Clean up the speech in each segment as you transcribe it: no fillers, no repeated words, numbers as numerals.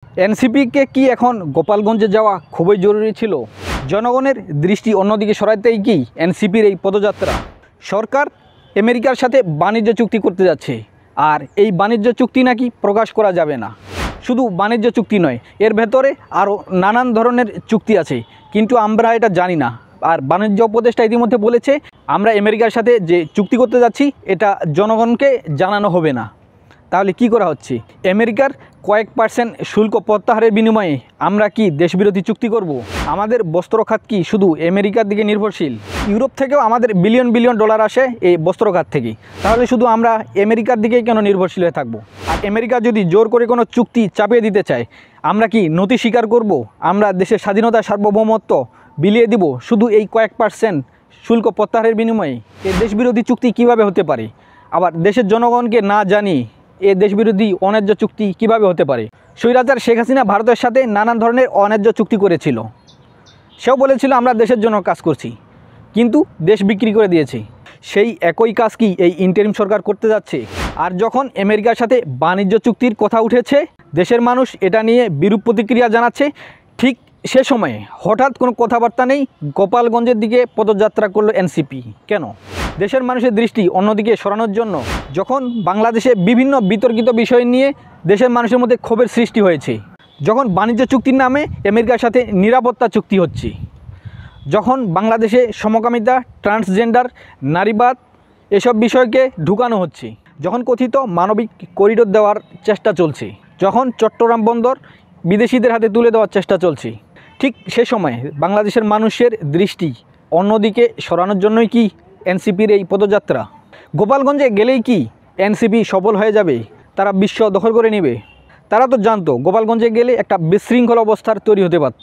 এনসিপিকে কি এখন গোপালগঞ্জে যাওয়া খুবই জরুরি ছিল? জনগণের দৃষ্টি অন্যদিকে সরাতেই কি এনসিপির এই পদযাত্রা? সরকার আমেরিকার সাথে বাণিজ্য চুক্তি করতে যাচ্ছে, আর এই বাণিজ্য চুক্তি নাকি প্রকাশ করা যাবে না। শুধু বাণিজ্য চুক্তি নয়, এর ভেতরে আরও নানান ধরনের চুক্তি আছে, কিন্তু আমরা এটা জানি না। আর বাণিজ্য উপদেষ্টা ইতিমধ্যে বলেছে, আমরা আমেরিকার সাথে যে চুক্তি করতে যাচ্ছি এটা জনগণকে জানানো হবে না। তাহলে কি করা হচ্ছে? আমেরিকার কয়েক পার্সেন্ট শুল্ক প্রত্যাহারের বিনিময়ে আমরা কি দেশবিরোধী চুক্তি করব? আমাদের বস্ত্র খাত কি শুধু আমেরিকার দিকে নির্ভরশীল? ইউরোপ থেকেও আমাদের বিলিয়ন বিলিয়ন ডলার আসে এই বস্ত্র খাত থেকে। তাহলে শুধু আমরা আমেরিকার দিকেই কেন নির্ভরশীল হয়ে থাকবো? আর আমেরিকা যদি জোর করে কোনো চুক্তি চাপিয়ে দিতে চায়, আমরা কি নতি স্বীকার করব? আমরা দেশের স্বাধীনতা সার্বভৌমত্ব বিলিয়ে দিব শুধু এই কয়েক পার্সেন্ট শুল্ক প্রত্যাহারের বিনিময়ে? এই দেশবিরোধী চুক্তি কিভাবে হতে পারে? আবার দেশের জনগণকে না জানিয়ে এ দেশবিরোধী অন্যায্য চুক্তি কিভাবে হতে পারে? স্বৈরাচার শেখ হাসিনা ভারতের সাথে নানান ধরনের অন্যায্য চুক্তি করেছিল। সেও বলেছিল আমরা দেশের জন্য কাজ করছি, কিন্তু দেশ বিক্রি করে দিয়েছে। সেই একই কাজ কি এই ইন্টারিম সরকার করতে যাচ্ছে? আর যখন আমেরিকার সাথে বাণিজ্য চুক্তির কথা উঠেছে, দেশের মানুষ এটা নিয়ে বিরূপ প্রতিক্রিয়া জানাচ্ছে, ঠিক সে সময়ে হঠাৎ কোনো কথাবার্তা নেই, গোপালগঞ্জের দিকে পদযাত্রা করলো এনসিপি। কেন? দেশের মানুষের দৃষ্টি অন্যদিকে সরানোর জন্য। যখন বাংলাদেশে বিভিন্ন বিতর্কিত বিষয় নিয়ে দেশের মানুষের মধ্যে ক্ষোভের সৃষ্টি হয়েছে, যখন বাণিজ্য চুক্তির নামে আমেরিকার সাথে নিরাপত্তা চুক্তি হচ্ছে, যখন বাংলাদেশে সমকামিতা, ট্রান্সজেন্ডার, নারীবাদ এসব বিষয়কে ঢুকানো হচ্ছে, যখন কথিত মানবিক করিডোর দেওয়ার চেষ্টা চলছে, যখন চট্টগ্রাম বন্দর বিদেশিদের হাতে তুলে দেওয়ার চেষ্টা চলছে, ঠিক সে সময়ে বাংলাদেশের মানুষের দৃষ্টি অন্যদিকে সরানোর জন্যই কি এনসিপির এই পদযাত্রা? গোপালগঞ্জে গেলেই কি এনসিপি সফল হয়ে যাবে? তারা বিশ্ব দখল করে নেবে? তারা তো জানতো গোপালগঞ্জে গেলে একটা বিশৃঙ্খল অবস্থার তৈরি হতে পারত,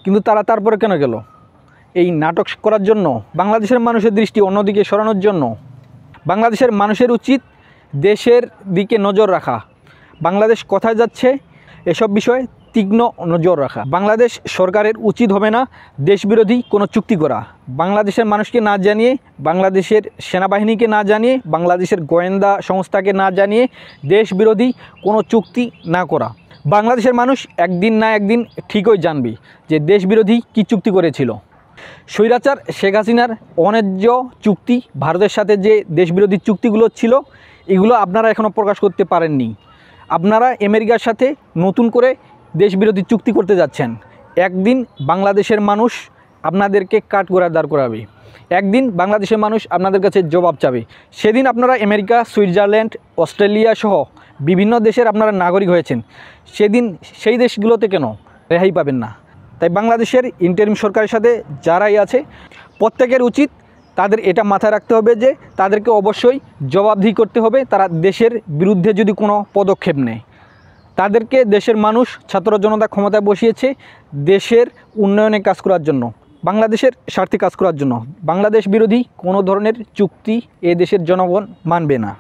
কিন্তু তারা তারপরে কেন গেল? এই নাটক করার জন্য? বাংলাদেশের মানুষের দৃষ্টি অন্যদিকে সরানোর জন্য? বাংলাদেশের মানুষের উচিত দেশের দিকে নজর রাখা। বাংলাদেশ কোথায় যাচ্ছে এসব বিষয়ে তীক্ষ্ণ নজর রাখা। বাংলাদেশ সরকারের উচিত হবে না দেশবিরোধী কোনো চুক্তি করা। বাংলাদেশের মানুষকে না জানিয়ে, বাংলাদেশের সেনাবাহিনীকে না জানিয়ে, বাংলাদেশের গোয়েন্দা সংস্থাকে না জানিয়ে দেশবিরোধী কোনো চুক্তি না করা। বাংলাদেশের মানুষ একদিন না একদিন ঠিকই জানবে যে দেশবিরোধী কী চুক্তি করেছিল। স্বৈরাচার শেখ হাসিনার অন্যায্য চুক্তি, ভারতের সাথে যে দেশবিরোধী চুক্তিগুলো ছিল, এগুলো আপনারা এখনও প্রকাশ করতে পারেননি। আপনারা আমেরিকার সাথে নতুন করে দেশবিরোধী চুক্তি করতে যাচ্ছেন। একদিন বাংলাদেশের মানুষ আপনাদেরকে কাঠগড়ায় দাঁড় করাবে, একদিন বাংলাদেশের মানুষ আপনাদের কাছে জবাব চাবে। সেদিন আপনারা আমেরিকা, সুইজারল্যান্ড, অস্ট্রেলিয়া সহ বিভিন্ন দেশের আপনারা নাগরিক হয়েছেন, সেদিন সেই দেশগুলোতে কেন রেহাই পাবেন না? তাই বাংলাদেশের ইন্টারিম সরকারের সাথে যারাই আছে, প্রত্যেকের উচিত তাদের এটা মাথায় রাখতে হবে যে তাদেরকে অবশ্যই জবাবদিহি করতে হবে। তারা দেশের বিরুদ্ধে যদি কোনো পদক্ষেপ নেয়, তাদেরকে দেশের মানুষ, ছাত্র জনতা ক্ষমতায় বসিয়েছে দেশের উন্নয়নে কাজ করার জন্য, বাংলাদেশের স্বার্থে কাজ করার জন্য। বাংলাদেশ বিরোধী কোনো ধরনের চুক্তি এ দেশের জনগণ মানবে না।